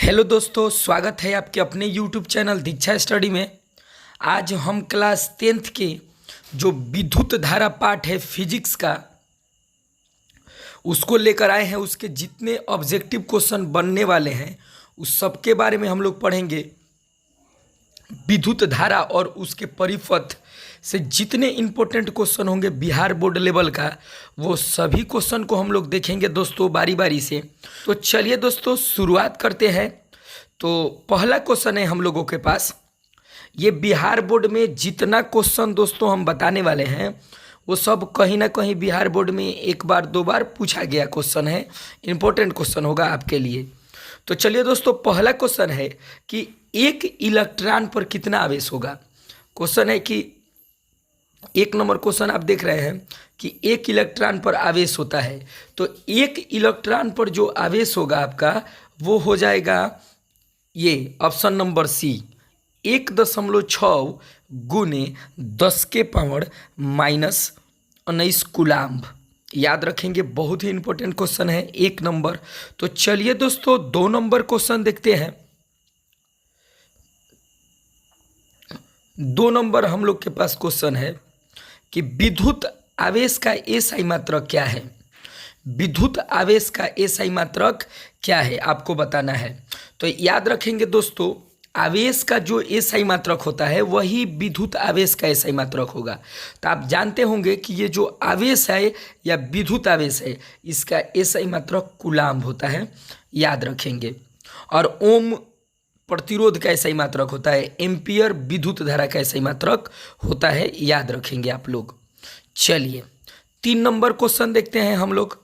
Hello दोस्तों, स्वागत है आपके अपने यूट्यूब चैनल दीक्षा स्टडी में। आज हम क्लास 10th के जो विद्युत धारा पाठ है फिजिक्स का, उसको लेकर आए हैं। उसके जितने ऑब्जेक्टिव क्वेश्चन बनने वाले हैं उस सब के बारे में हम लोग पढ़ेंगे। विद्युत धारा और उसके परिपथ से जितने इम्पोर्टेंट क्वेश्चन होंगे बिहार बोर्ड लेवल का, वो सभी क्वेश्चन को हम लोग देखेंगे दोस्तों बारी बारी से। तो चलिए दोस्तों शुरुआत करते हैं। तो पहला क्वेश्चन है हम लोगों के पास। ये बिहार बोर्ड में जितना क्वेश्चन दोस्तों हम बताने वाले हैं वो सब कहीं ना कहीं बिहार बोर्ड में एक बार दो बार पूछा गया क्वेश्चन है। इम्पोर्टेंट क्वेश्चन होगा आपके लिए। तो चलिए दोस्तों, पहला क्वेश्चन है कि एक इलेक्ट्रॉन पर कितना आवेश होगा। क्वेश्चन है कि एक नंबर क्वेश्चन आप देख रहे हैं कि एक इलेक्ट्रॉन पर आवेश होता है। तो एक इलेक्ट्रॉन पर जो आवेश होगा आपका वो हो जाएगा ये ऑप्शन नंबर सी, 1.6 गुने 10 के पावर -19 कूलाम्ब। याद रखेंगे, बहुत ही इंपॉर्टेंट क्वेश्चन है एक नंबर। तो चलिए दोस्तों 2 नंबर क्वेश्चन देखते हैं। 2 नंबर हम लोग के पास क्वेश्चन है कि विद्युत आवेश का एसआई मात्रक क्या है। विद्युत आवेश का एसआई मात्रक क्या है आपको बताना है। तो याद रखेंगे दोस्तों, आवेश का जो एसआई मात्रक होता है वही विद्युत आवेश का एसआई मात्रक होगा। तो आप जानते होंगे कि ये जो आवेश है या विद्युत आवेश है इसका एसआई मात्रक कूलाम्ब होता है, याद रखेंगे। और ओम प्रतिरोध का एसआई मात्रक होता है, एम्पियर विद्युत धारा का एसआई मात्रक होता है, याद रखेंगे आप लोग। चलिए 3 नंबर क्वेश्चन देखते हैं हम लोग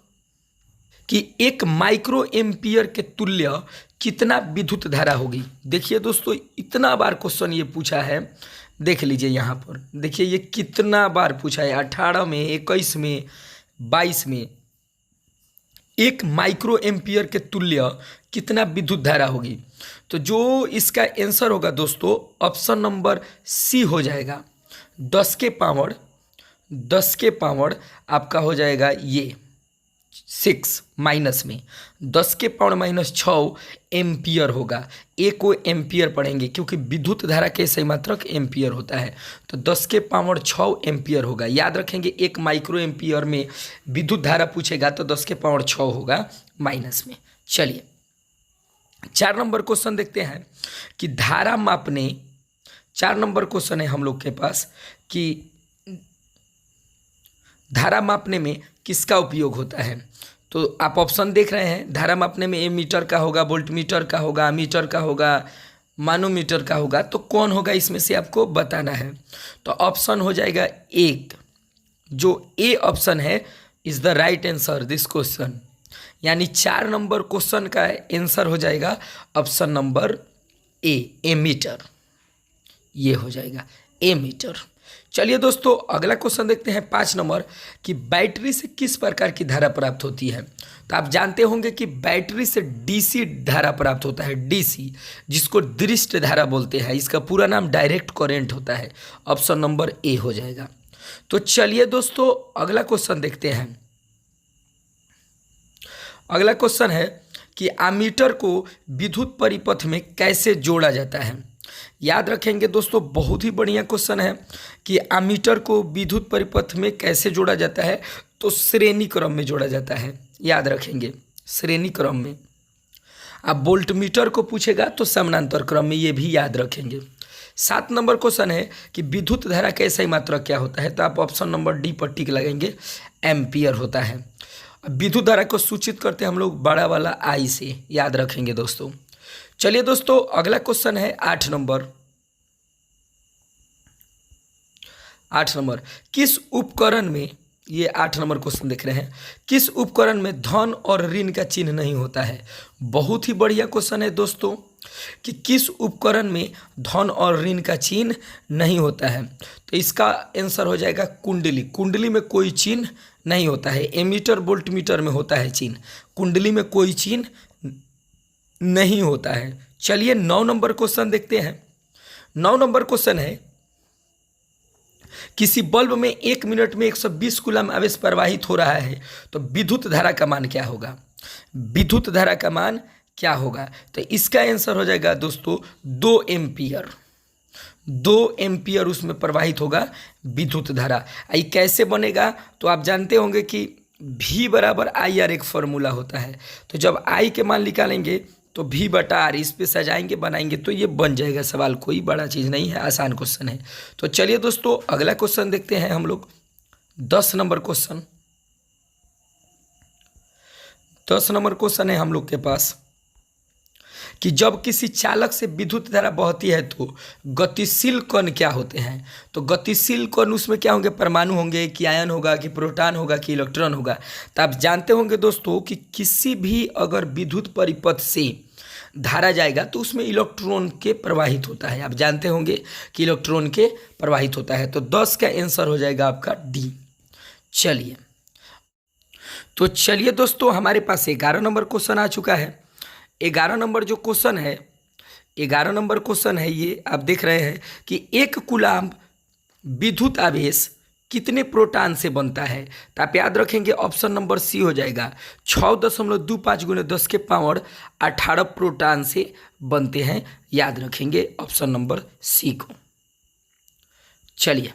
कि 1 माइक्रो एम्पियर के तुल्य कितना विद्युत धारा होगी। देखिए दोस्तों, इतना बार क्वेश्चन ये पूछा है, देख लीजिए यहाँ पर। देखिए ये कितना बार पूछा है, 18 में, 21 में, 22 में। 1 माइक्रो एम्पियर के तुल्य कितना विद्युत धारा होगी। तो जो इसका आंसर होगा दोस्तों ऑप्शन नंबर सी हो जाएगा। 10 के पावर आपका हो जाएगा ये 6 माइनस में 10 के पावर -6 एम्पियर होगा। एक को एम्पियर पढ़ेंगे क्योंकि विद्युत धारा के सही मात्रक एम्पियर होता है। तो 10 के पावर 6 एम्पियर होगा। याद रखेंगे 1 माइक्रो एम्पियर में विद्युत धारा पूछेगा तो 10 के पावर 6 होगा माइनस में। चलिए 4 नंबर क्वेश्चन देखते हैं कि धारा मापने। 4 नंबर क्वेश्चन है हम लोग के पास कि धारा मापने में किसका उपयोग होता है। तो आप ऑप्शन देख रहे हैं, धारा मापने में एमीटर का होगा, वोल्टमीटर का होगा, अमीटर का होगा, मानोमीटर का होगा। तो कौन होगा इसमें से आपको बताना है। तो ऑप्शन हो जाएगा एक, जो ए ऑप्शन है is the right answer this question. यानी 4 नंबर क्वेश्चन का आंसर हो जाएगा ऑप्शन नंबर ए, एमीटर। ये हो जाएगा एमीटर। चलिए दोस्तों अगला क्वेश्चन देखते हैं 5 नंबर कि बैटरी से किस प्रकार की धारा प्राप्त होती है। तो आप जानते होंगे कि बैटरी से डीसी धारा प्राप्त होता है, डीसी, जिसको दृष्ट धारा बोलते हैं। इसका पूरा नाम डायरेक्ट करंट होता है। ऑप्शन नंबर ए हो जाएगा। तो चलिए दोस्तों अगला क्वेश्चन देखते हैं। अगला क्वेश्चन है कि एमीटर को विद्युत परिपथ में कैसे जोड़ा जाता है। याद रखेंगे दोस्तों, बहुत ही बढ़िया क्वेश्चन है कि एमीटर को विद्युत परिपथ में कैसे जोड़ा जाता है। तो श्रेणी क्रम में जोड़ा जाता है, याद रखेंगे श्रेणी क्रम में। अब वोल्टमीटर को पूछेगा तो समानांतर क्रम में, ये भी याद रखेंगे। 7 नंबर क्वेश्चन है कि विद्युत धारा का एसआई मात्रक क्या होता है। तो आप ऑप्शन नंबर डी पर टिक लगाएंगे, एम्पियर होता है। विद्युत धारा को सूचित करते हैं हम लोग बड़ा वाला आई से, याद रखेंगे दोस्तों। चलिए दोस्तों अगला क्वेश्चन है 8 नंबर। 8 नंबर किस उपकरण में, ये 8 नंबर क्वेश्चन देख रहे हैं, किस उपकरण में धन और ऋण का चिन्ह नहीं होता है। बहुत ही बढ़िया क्वेश्चन है दोस्तों कि किस उपकरण में धन और ऋण का चिन्ह नहीं होता है। तो इसका आंसर हो जाएगा कुंडली। कुंडली में कोई चिन्ह नहीं होता है। एमीटर वोल्टमीटर में होता है चिन्ह, कुंडली में कोई चिन्ह नहीं होता है। चलिए 9 नंबर क्वेश्चन देखते हैं। 9 नंबर क्वेश्चन है किसी बल्ब में 1 मिनट में 120 कूलम आवेश प्रवाहित हो रहा है तो विद्युत धारा का मान क्या होगा। विद्युत धारा का मान क्या होगा? तो इसका आंसर हो जाएगा दोस्तों 2 एम्पियर। 2 एम्पियर उसमें प्रवाहित होगा विद्युत धारा। ये कैसे बनेगा? तो आप जानते होंगे कि V बराबर आई आर एक फॉर्मूला होता है। तो जब आई के मान निकालेंगे तो V बटा आर, इस पे सजाएंगे बनाएंगे तो ये बन जाएगा सवाल। कोई बड़ा चीज़ नहीं है, आसान क्वेश्चन है। तो चलिए दोस्तों अगला क्वेश्चन देखते हैं हम लोग। 10 नंबर क्वेश्चन। 10 नंबर क्वेश्चन है हम लोग के पास कि जब किसी चालक से विद्युत धारा बहती है तो गतिशील कण क्या होते हैं? तो गतिशील कण उसमें क्या होंगे? परमाणु होंगे कि आयन होगा कि प्रोटॉन होगा कि इलेक्ट्रॉन होगा? तो आप जानते होंगे दोस्तों कि किसी भी अगर विद्युत परिपथ से धारा जाएगा तो उसमें इलेक्ट्रॉन के प्रवाहित होता है। आप जानते होंगे कि इलेक्ट्रॉन के प्रवाहित होता है। तो 10 का आंसर हो जाएगा आपका डी। चलिए दोस्तों हमारे पास 11 नंबर क्वेश्चन आ चुका है। 11 नंबर जो क्वेश्चन है, 11 नंबर क्वेश्चन है ये आप देख रहे हैं कि 1 कूलाम्ब विद्युत आवेश कितने प्रोटॉन से बनता है? तो आप याद रखेंगे ऑप्शन नंबर सी हो जाएगा। 6.25 × 10 के पावर 18 प्रोटॉन से बनते हैं। याद रखेंगे ऑप्शन नंबर सी को। चलिए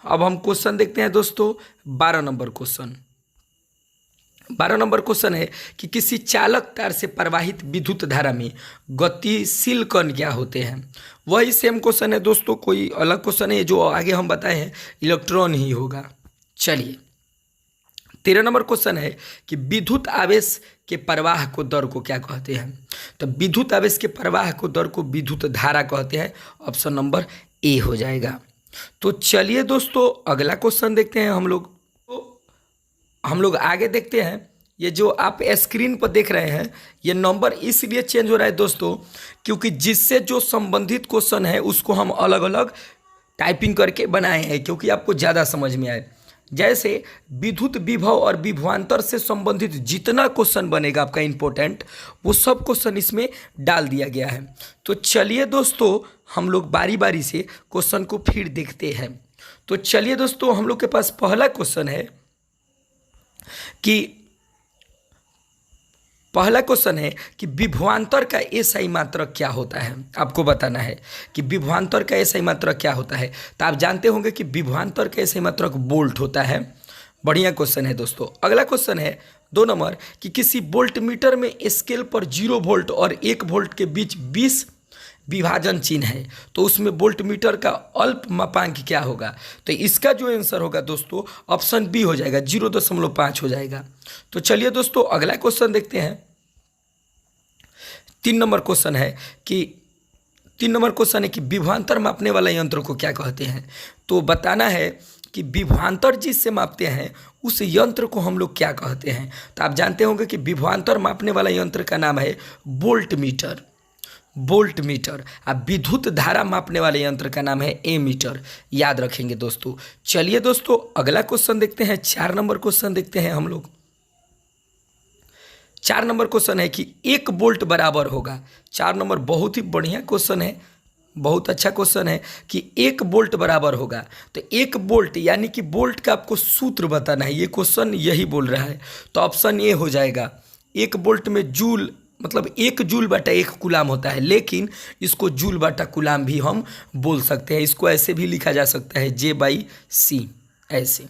अब हम क्वेश्चन देखते हैं दोस्तों 12 नंबर क्वेश्चन। 12 नंबर क्वेश्चन है कि किसी चालक तार से प्रवाहित विद्युत धारा में गतिशील कण क्या होते हैं? वही सेम क्वेश्चन है दोस्तों, कोई अलग क्वेश्चन है। जो आगे हम बताए हैं इलेक्ट्रॉन ही होगा। चलिए 13 नंबर क्वेश्चन है कि विद्युत आवेश के प्रवाह को दर को क्या कहते हैं? तो विद्युत आवेश के प्रवाह को दर को विद्युत धारा कहते हैं। ऑप्शन नंबर ए हो जाएगा। तो चलिए दोस्तों अगला क्वेश्चन देखते हैं हम लोग। हम लोग आगे देखते हैं। ये जो आप स्क्रीन पर देख रहे हैं ये नंबर इसलिए चेंज हो रहा है दोस्तों क्योंकि जिससे जो संबंधित क्वेश्चन है उसको हम अलग अलग टाइपिंग करके बनाए हैं क्योंकि आपको ज़्यादा समझ में आए। जैसे विद्युत विभव और विभवांतर से संबंधित जितना क्वेश्चन बनेगा आपका इम्पोर्टेंट, वो सब क्वेश्चन इसमें डाल दिया गया है। तो चलिए दोस्तों हम लोग बारी बारी से क्वेश्चन को फिर देखते हैं। तो चलिए दोस्तों हम लोग के पास पहला क्वेश्चन है कि विभवांतर का एसआई मात्रक क्या होता है? आपको बताना है कि विभवांतर का एसआई मात्रक क्या होता है। तो आप जानते होंगे कि विभवांतर का एसआई मात्रक वोल्ट होता है। बढ़िया क्वेश्चन है दोस्तों। अगला क्वेश्चन है 2 नंबर कि किसी वोल्ट मीटर में स्केल पर 0 वोल्ट और 1 वोल्ट के बीच 20 विभाजन चिन्ह है तो उसमें वोल्ट मीटर का अल्प मापांक क्या होगा? तो इसका जो आंसर होगा दोस्तों ऑप्शन बी हो जाएगा, 0.5 हो जाएगा। तो चलिए दोस्तों अगला क्वेश्चन देखते हैं। 3 नंबर क्वेश्चन है कि विभवांतर मापने वाला यंत्र को क्या कहते हैं? तो बताना है कि विभवांतर जिससे मापते हैं उस यंत्र को हम लोग क्या कहते हैं? तो आप जानते होंगे कि विभवांतर मापने वाला यंत्र का नाम है वोल्ट मीटर। अब विद्युत धारा मापने वाले यंत्र का नाम है एमीटर। याद रखेंगे दोस्तों। चलिए दोस्तों अगला क्वेश्चन देखते हैं। 4 नंबर क्वेश्चन देखते हैं हम लोग। 4 नंबर क्वेश्चन है कि 1 वोल्ट बराबर होगा। 4 नंबर बहुत ही बढ़िया क्वेश्चन है, बहुत अच्छा क्वेश्चन है कि 1 वोल्ट बराबर होगा। तो 1 वोल्ट यानी कि वोल्ट का आपको सूत्र बताना है। ये क्वेश्चन यही बोल रहा है। तो ऑप्शन ए हो जाएगा। 1 वोल्ट में जूल मतलब 1 जूल बटा 1 कूलाम होता है, लेकिन इसको जूल बटा कूलाम भी हम बोल सकते हैं। इसको ऐसे भी लिखा जा सकता है J/C ऐसे।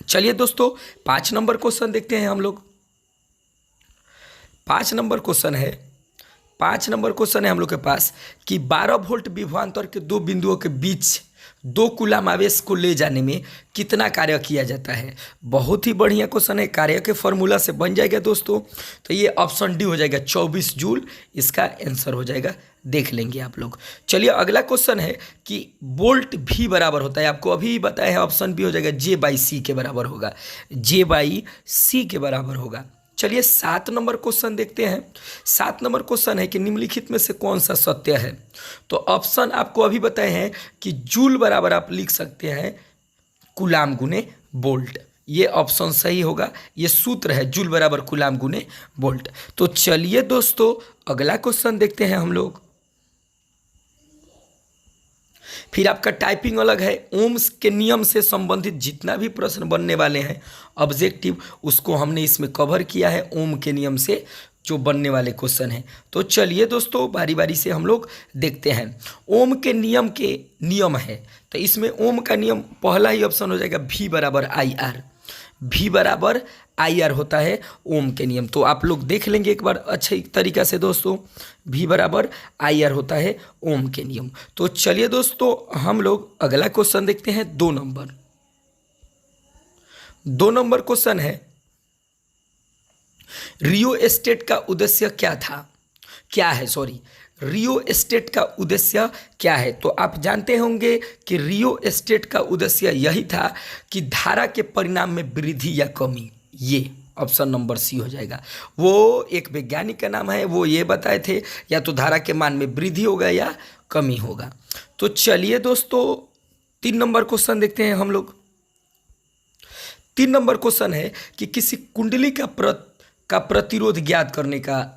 चलिए दोस्तों 5 नंबर क्वेश्चन देखते हैं हम लोग। 5 नंबर क्वेश्चन है हम लोग के पास कि 12 वोल्ट विभवांतर के 2 बिंदुओं के बीच 2 कूलाम आवेश को ले जाने में कितना कार्य किया जाता है? बहुत ही बढ़िया क्वेश्चन है। कार्य के फॉर्मूला से बन जाएगा दोस्तों। तो ये ऑप्शन डी हो जाएगा, 24 जूल इसका आंसर हो जाएगा। देख लेंगे आप लोग। चलिए अगला क्वेश्चन है कि वोल्ट भी बराबर होता है, आपको अभी बताया है, ऑप्शन बी हो जाएगा J/C के बराबर होगा। J/C के बराबर होगा। चलिए 7 नंबर क्वेश्चन देखते हैं। 7 नंबर क्वेश्चन है कि निम्नलिखित में से कौन सा सत्य है? तो ऑप्शन आपको अभी बताए हैं कि जूल बराबर आप लिख सकते हैं कूलाम गुने वोल्ट। ये ऑप्शन सही होगा। ये सूत्र है जूल बराबर कूलाम गुने वोल्ट। तो चलिए दोस्तों अगला क्वेश्चन देखते हैं हम लोग। फिर आपका टाइपिंग अलग है। ओम्स के नियम से संबंधित जितना भी प्रश्न बनने वाले हैं ऑब्जेक्टिव, उसको हमने इसमें कवर किया है। ओम के नियम से जो बनने वाले क्वेश्चन हैं। तो चलिए दोस्तों बारी बारी से हम लोग देखते हैं। ओम के नियम है, तो इसमें ओम का नियम पहला ही ऑप्शन हो जाएगा V बराबर आई आर। V बराबर आई आर होता है ओम के नियम। तो आप लोग देख लेंगे एक बार अच्छे तरीक़ा से दोस्तों, V बराबर आई आर होता है ओम के नियम। तो चलिए दोस्तों हम लोग अगला क्वेश्चन देखते हैं। 2 नंबर क्वेश्चन है, रियो एस्टेट का उद्देश्य रियो एस्टेट का उद्देश्य क्या है? तो आप जानते होंगे कि रियो एस्टेट का उद्देश्य यही था कि धारा के परिणाम में वृद्धि या कमी। ये ऑप्शन नंबर सी हो जाएगा। वो एक वैज्ञानिक का नाम है, वो ये बताए थे या तो धारा के मान में वृद्धि होगा या कमी होगा। तो चलिए दोस्तों 3 नंबर क्वेश्चन देखते हैं हम लोग। 3 नंबर क्वेश्चन है कि किसी कुंडली का प्रतिरोध ज्ञात करने का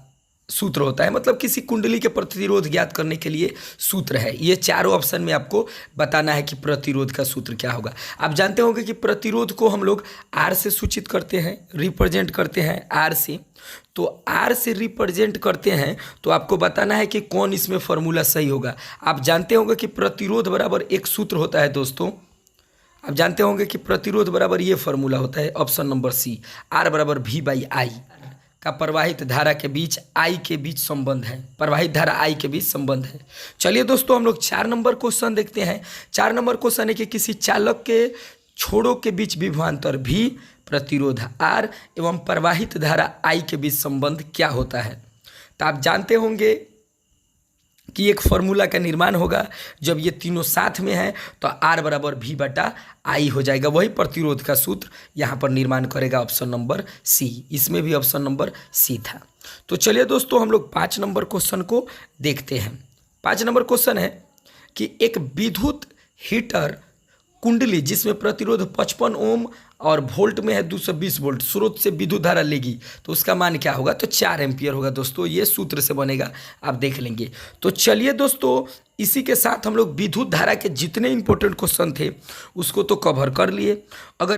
सूत्र होता है, मतलब किसी कुंडली के प्रतिरोध ज्ञात करने के लिए सूत्र है। ये चारों ऑप्शन में आपको बताना है कि प्रतिरोध का सूत्र क्या होगा। आप जानते होंगे कि प्रतिरोध को हम लोग आर से सूचित करते हैं, रिप्रेजेंट करते हैं आर से। तो आर से रिप्रेजेंट करते हैं तो आपको बताना है कि कौन इसमें फॉर्मूला सही होगा। आप जानते होंगे कि प्रतिरोध बराबर एक सूत्र होता है दोस्तों, आप जानते होंगे कि प्रतिरोध बराबर ये फॉर्मूला होता है ऑप्शन नंबर सी, आर बराबर V बाई आई का प्रवाहित धारा के बीच आई के बीच संबंध है, प्रवाहित धारा आई के बीच संबंध है। चलिए दोस्तों हम लोग 4 नंबर क्वेश्चन देखते हैं। 4 नंबर क्वेश्चन है कि किसी चालक के छोरों के बीच विभवांतर V, प्रतिरोध R एवं प्रवाहित धारा I के बीच संबंध क्या होता है? तो आप जानते होंगे कि एक फॉर्मूला का निर्माण होगा, जब ये तीनों साथ में हैं तो R बराबर V बटा आई हो जाएगा। वही प्रतिरोध का सूत्र यहाँ पर निर्माण करेगा ऑप्शन नंबर सी। इसमें भी ऑप्शन नंबर सी था। तो चलिए दोस्तों हम लोग 5 नंबर क्वेश्चन को देखते हैं। 5 नंबर क्वेश्चन है कि एक विद्युत हीटर कुंडली जिसमें प्रतिरोध 55 ओम और वोल्ट में है 220 वोल्ट स्रोत से विद्युत धारा लेगी तो उसका मान क्या होगा? तो 4 एम्पियर होगा दोस्तों। ये सूत्र से बनेगा, आप देख लेंगे। तो चलिए दोस्तों इसी के साथ हम लोग विद्युत धारा के जितने इंपॉर्टेंट क्वेश्चन थे उसको तो कवर कर लिए। अगर